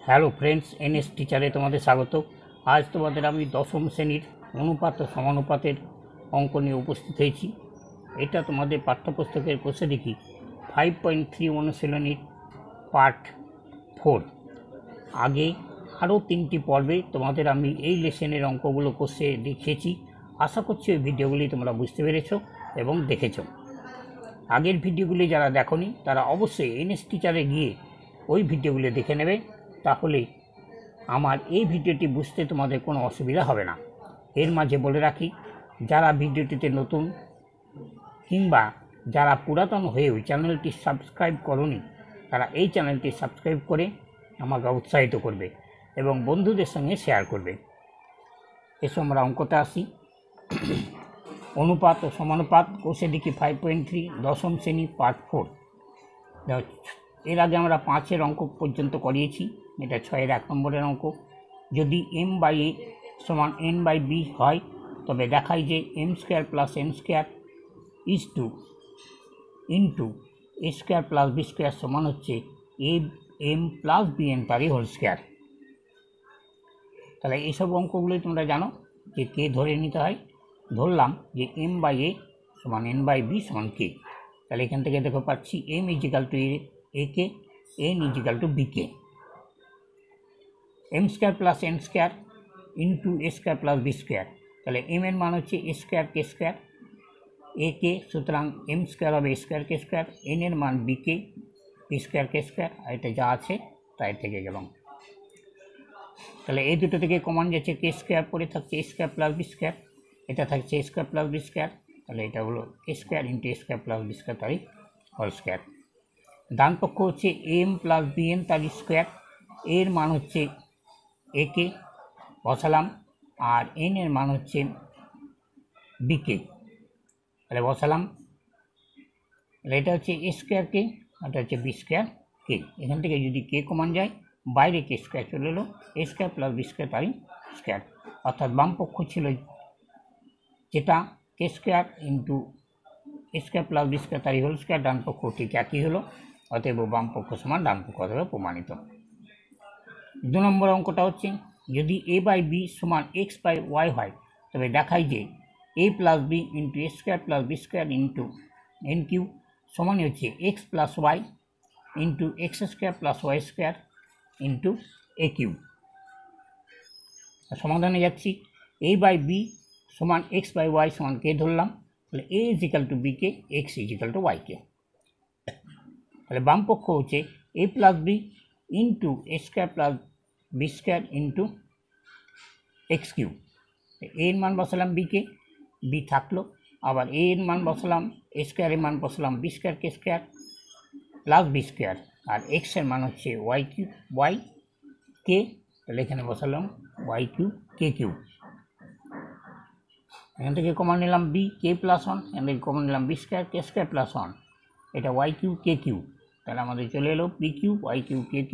Hello friends, NS টিচারে তোমাদের স্বাগত। আজ তোমাদের আমি দশম শ্রেণীর অনুপাত ও সমানুপাতের অঙ্ক নিয়ে উপস্থিত হয়েছি। এটা তোমাদের পাঠ্যপুস্তকের কোষে দেখি 5.3 অনুশীলনীর পার্ট 4। আগে আরও 3টি পর্বে তোমাদের আমি এই লেসনের অঙ্কগুলো কোষে দেখিয়েছি। আশা করছি ওই ভিডিওগুলি তোমরা বুঝতে পেরেছ এবং দেখেছ। আগের ভিডিওগুলি যারা দেখোনি তারা অবশ্যই এনএস টিচারে গিয়ে ওই ভিডিওগুলি দেখে নেবে, তাহলে আমার এই ভিডিওটি বুঝতে তোমাদের কোনো অসুবিধা হবে না। এর মাঝে বলে রাখি, যারা ভিডিওটিতে নতুন কিংবা যারা পুরাতন হয়েও চ্যানেলটি সাবস্ক্রাইব করোনি, তারা এই চ্যানেলটি সাবস্ক্রাইব করে আমাকে উৎসাহিত করবে এবং বন্ধুদের সঙ্গে শেয়ার করবে। এসব আমরা অঙ্কতে আসি। অনুপাত ও সমানুপাত কোষে দেখি 5.3 দশম শ্রেণী পার্ট 4। এর আগে আমরা 5-এর অঙ্ক পর্যন্ত করিয়েছি। এটা 6-এর 1 নম্বরের অঙ্ক। যদি m/a সমান n/b হয় তবে দেখাই যে m² + n² into a² + b² সমান হচ্ছে am + bn তারই হোল স্কোয়ার। তাহলে এইসব অঙ্কগুলোই তোমরা জানো যে কে ধরে নিতে হয়। ধরলাম যে m/a সমান n/b সমান k। তাহলে এখান থেকে দেখো পাচ্ছি m = ak, n = bk। m² + n² into a² + b²। তাহলে m এর মান হচ্ছে a² k², ak, সুতরাং m² হবে a² k², n এর মান bk p² k²। আর এটা যা আছে তাই থেকে গেলাম। তাহলে এই দুটো থেকে কমন যাচ্ছে k² পরে থাকছে a² + b², এটা থাকছে a² + b²। তাহলে এটা হলো k² ইন্টু a² + b² তারই হোল স্কোয়ার। ডান পক্ষ হচ্ছে m + bn তারই স্কোয়ার, এর মান হচ্ছে ak বসালাম, আর n এর মান হচ্ছে bk। তাহলে বসালাম, তাহলে এটা হচ্ছে a² k, এটা হচ্ছে b² k। এখান থেকে যদি k কমন যায় বাইরে k² চলে এলো, a² + b² তারই স্কোয়ার। অর্থাৎ বাম পক্ষ ছিল যেটা k² ইন্টু a² + b² তারই হোল স্কোয়ার, ডান পক্ষ ঠিক একই হলো। অতএব বাম পক্ষ সমান ডান পক্ষ অথবা প্রমাণিত। 2 নম্বর অঙ্কটা হচ্ছে যদি a/b সমান x/y হয় তবে দেখাই যে a + b into a² + b² into n³ সমান হচ্ছে x + y into x² + y² into a³ সমাধানে যাচ্ছি। a/b সমান x/y সমান k ধরলাম, তাহলে a = bk, x = yk। তাহলে বাম পক্ষ হচ্ছে a + b into a² + b² into x³ a এর মান বসালাম bk, b থাকলো, আবার a এর মান বসালাম, a² এর মান বসালাম b² k² প্লাস b², আর x এর মান হচ্ছে yk। তাহলে এখানে বসালাম y³ k³। এখান থেকে কমন নিলাম b k + 1, এখান থেকে কমন নিলাম b² k² + 1, এটা y³ k³। তাহলে আমাদের চলে এলো p³ y³ k³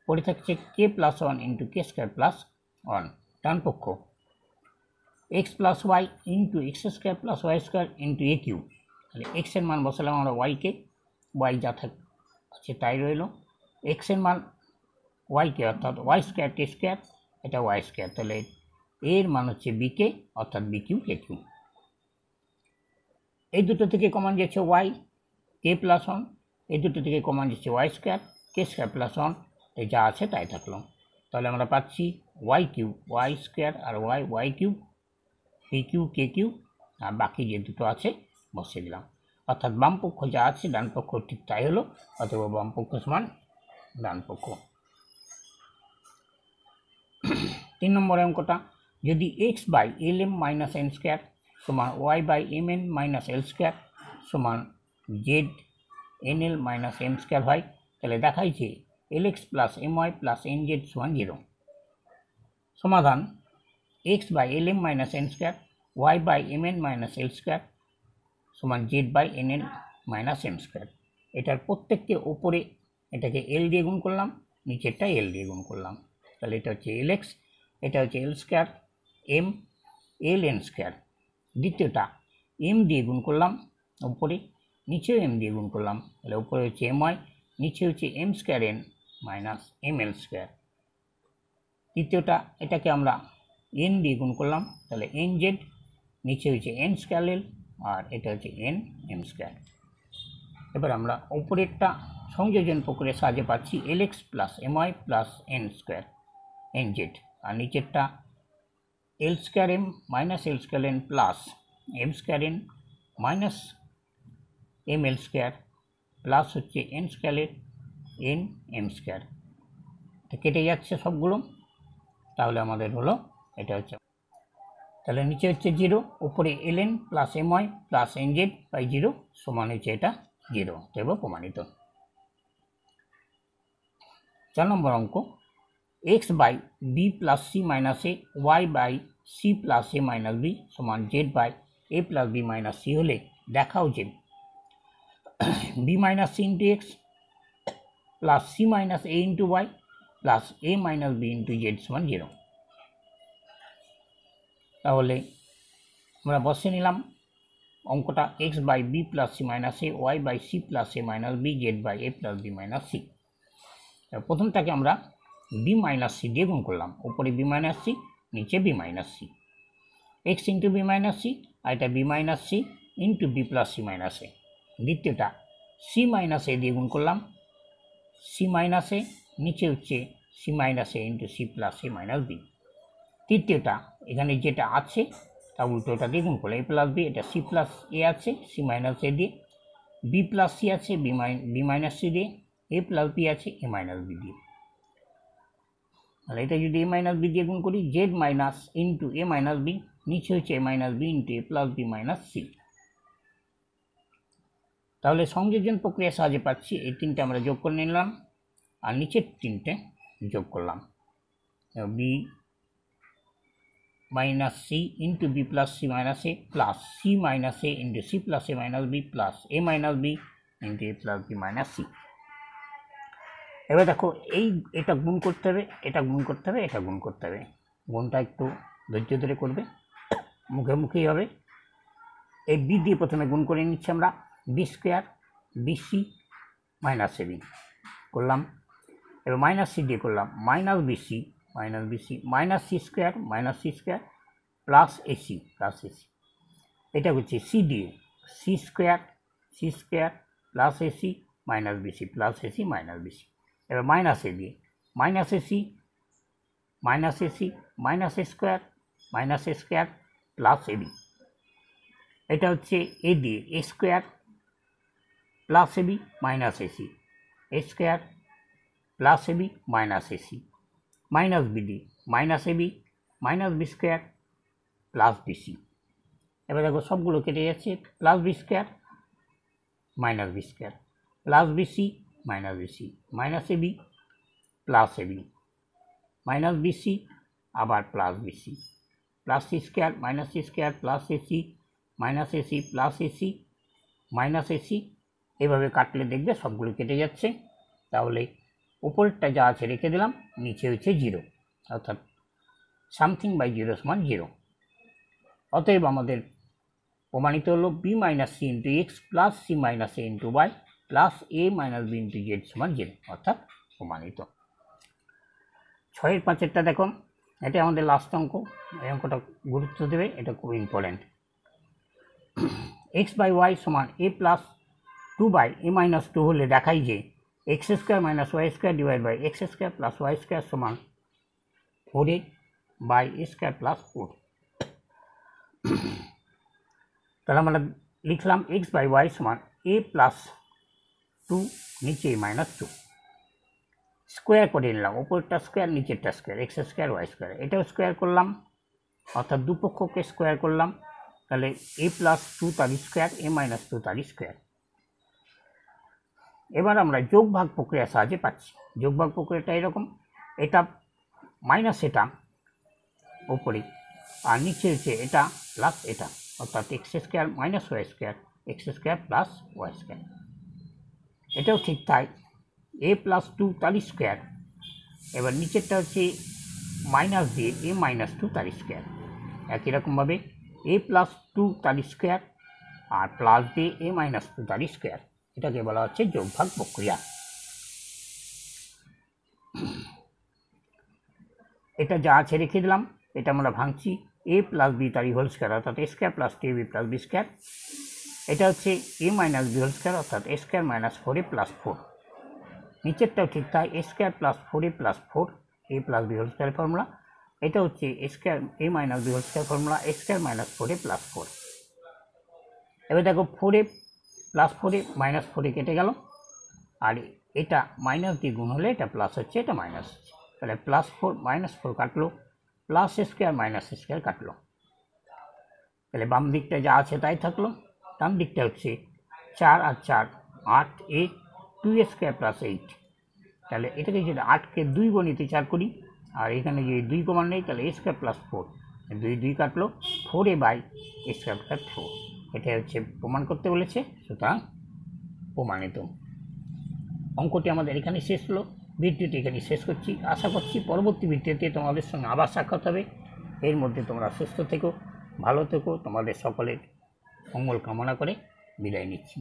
পরে থাকছে k + 1 ইন্টু k² + 1। ডান পক্ষ x + y into x² + y² into a³। তাহলে x এর মান বসালাম আমরা yk, y যা আছে তাই রইল, x এর মান yk অর্থাৎ y² k², এটা y²। তাহলে এর মান হচ্ছে bk অর্থাৎ bq kq। এই দুটো থেকে কমন যাচ্ছে y k + 1, এই দুটো থেকে কমন যাচ্ছে y² k² + 1, এই যা আছে তাই থাকলো। তাহলে আমরা পাচ্ছি y³ y² আর y³ pq kq, আর বাকি যে দুটো আছে বসিয়ে দিলাম। অর্থাৎ বাম পক্ষ যা আছে ডান পক্ষ ঠিক তাই হলো, অথবা বাম পক্ষ সমান ডান পক্ষ। 3 নম্বর অঙ্কটা যদি x/lm - n² সমান y/mn - l² সমান z/nl - m² হয় তাহলে দেখাই যে lx + my + nz সমান 0। সমাধান x/lm - n² y/mn - l² সমান z/nl - m²। এটার প্রত্যেককে ওপরে এটাকে l দিয়ে গুণ করলাম, নিচেরটা l দিয়ে গুণ করলাম। তাহলে এটা হচ্ছে lx, এটা হচ্ছে l² m ln²। দ্বিতীয়টা m দিয়ে গুণ করলাম উপরে, নিচেও m দিয়ে গুণ করলাম, তাহলে উপরে হচ্ছে my, নিচে হচ্ছে m² n minus M L square. তৃতীয়টা এটাকে আমরা এন দিয়ে গুণ করলাম, তাহলে এন জেড, নিচে হচ্ছে এন স্কোয়ার এল, আর এটা হচ্ছে এন এম স্কোয়ার। এবার আমরা উপরেরটা সংযোজন প্রক্রিয়ার সাহায্যে পাচ্ছি L X plus M Y plus N square N Z, আর নিচেরটা L square M minus L square N plus M square N minus M L square plus হচ্ছে N square N M square. তো কেটে যাচ্ছে সবগুলো, তাহলে আমাদের হলো এটা হচ্ছে, তাহলে নিচে হচ্ছে 0, উপরে L N plus M Y plus N Z by 0 সমান হচ্ছে এটা 0, তবে প্রমাণিত। 4 নম্বর অঙ্ক, X by B plus C minus A Y by C plus A minus B সমান Z by A plus B minus C হলে দেখাও যে B minus C into X plus C minus A into Y plus A minus B into Z সমান 0। তাহলে আমরা বসে নিলাম অঙ্কটা X by B plus C minus A Y by C plus A minus B Z by A plus B minus C. প্রথমটাকে আমরা B minus C দিয়ে গুণ করলাম, উপরে বি মাইনাস সি নিচে B minus C, X into B minus C, আর এটা B minus C into B plus C minus A. দ্বিতীয়টা সি মাইনাস এ দিয়ে গুণ করলাম, সি মাইনাস এ নিচে হচ্ছে C minus A into C plus A minus B. তৃতীয়টা এখানে যেটা আছে তা উল্টোটা দিয়ে গুণ করলাম, এ প্লাস বি, এটা সি প্লাস এ আছে সি মাইনাস এ দিয়ে, বি প্লাস সি আছে বি মাইনাস সি দিয়ে, এ প্লাস বি আছে এ মাইনাস বি দিয়ে। তাহলে এটা যদি এ মাইনাস বি দিয়ে গুণ করি, জেড মাইনাস ইন্টু এ মাইনাস বি, নিচে হচ্ছে এ minus B into A plus B minus C. তাহলে সংযোজন প্রক্রিয়ার সাহায্যে পাচ্ছি এই তিনটে আমরা যোগ করে নিলাম, আর নিচের তিনটে যোগ করলাম, B minus C into B plus C minus A plus C minus A into C plus A minus B plus A minus B into A plus B minus C. এবার দেখো এটা গুণ করতে হবে, এটা গুণ করতে হবে, এটা গুণ করতে হবে, গুণটা একটু ধৈর্য ধরে করবে, মুখে মুখেই হবে। এই বি দিয়ে প্রথমে গুণ করে নিচ্ছি আমরা, B square BC minus A B করলাম, এবার মাইনাস সি দিয়ে করলাম minus BC minus C square plus AC এটা হচ্ছে সি দিয়ে C square plus AC minus BC plus AC minus BC. এবার মাইনাস এ দিয়ে minus AC minus A square plus AB, এটা হচ্ছে এ দিয়ে A square plus AB minus AC A square plus AB minus AC, minus B দিয়ে minus AB minus B square plus BC. এবার দেখো সবগুলো কেটে যাচ্ছে, plus B square minus B square plus BC minus AB plus AB minus BC আবার plus BC plus C square plus AC minus AC plus AC minus AC. এভাবে কাটলে দেখবে সবগুলো কেটে যাচ্ছে। তাহলে উপরেরটা যা আছে রেখে দিলাম, নিচে হচ্ছে 0, অর্থাৎ সামথিং বাই 0 সমান 0। অতএব আমাদের প্রমাণিত হলো B minus C into X plus C minus A into Y plus A minus B into Z সমান 0, অর্থাৎ প্রমাণিত। 6-এর 5-এরটা দেখো, এটা আমাদের লাস্ট অঙ্ক, এই অঙ্কটা গুরুত্ব দেবে, এটা খুব ইম্পর্টেন্ট। এক্স বাই ওয়াই সমান a plus 2 by a minus 2 হলে দেখাই যে x square minus y square divide by x square plus y square সমান 4a by A square plus 4। তাহলে আমরা লিখলাম এক্স বাই ওয়াই সমান এ প্লাস 2 নিচে মাইনাস 2, স্কোয়ার করে নিলাম, উপরটা স্কোয়ার নিচেরটা square, x square y square, এটাও স্কোয়ার করলাম, অর্থাৎ দুপক্ষকে স্কোয়ার করলাম। তাহলে এ প্লাস 2 তার স্কোয়ার এ মাইনাস 2 তার স্কোয়ার। এবার আমরা যোগ ভাগ প্রক্রিয়ার সাহায্যে পাচ্ছি, যোগ ভাগ প্রক্রিয়াটা এরকম, এটা মাইনাস এটা উপরে আর নিচে হচ্ছে এটা প্লাস এটা, অর্থাৎ x square minus y square x square plus y square. এটাও ঠিক তাই, এ প্লাস 2 তার স্কোয়ার, এবার নিচেরটা হচ্ছে মাইনাস দিয়ে এ মাইনাস 2 তার স্কোয়ার, একই রকমভাবে এ প্লাস 2 তার স্কোয়ার আর প্লাস দিয়ে এ মাইনাস 2 তার স্কোয়ার। এটাকে বলা হচ্ছে যোগভাগ প্রক্রিয়া। এটা যা আছে রেখে দিলাম, এটা আমরা ভাঙছি a প্লাস বি তার হোল স্কোয়ার অর্থাৎ a square plus 2ab plus B square. এটা হচ্ছে a minus B whole square অর্থাৎ a square minus 4a plus 4। নিচেরটাও ঠিক তাই, a square plus 4a plus 4 a plus B whole square formula. এটা হচ্ছে a square a minus B whole square formula a square minus 4a plus 4। এবার দেখো 4a plus 4a minus 4a কেটে গেল, আর এটা মাইনাস দিয়ে গুণ হলে এটা প্লাস হচ্ছে, এটা মাইনাস হচ্ছে, তাহলে প্লাস 4 মাইনাস 4 কাটলো, প্লাস স্কোয়ার মাইনাস স্কোয়ার কাটলো, তাহলে বাম দিকটা যা আছে তাই থাকলো। ডান দিকটা হচ্ছে 4 আর 4 8 a 2a স্কোয়ার প্লাস 8। তাহলে এটাকে যদি 8কে 2 গণিতে 4 করি, আর এখানে যদি 2 কমান নেই তাহলে a স্কোয়ার প্লাস 4, 2 2 কাটলো, 4a by a square plus 4। এটা হচ্ছে প্রমাণ করতে বলেছে, সুতরাং প্রমাণিত। অঙ্কটি আমাদের এখানে শেষ হলো, ভিডিওটি এখানে শেষ করছি। আশা করছি পরবর্তী ভিডিওতে তোমাদের সঙ্গে আবার সাক্ষাৎ হবে। এর মধ্যে তোমরা সুস্থ থেকো, ভালো থেকো, তোমাদের সকলের মঙ্গল কামনা করে বিদায় নিচ্ছি।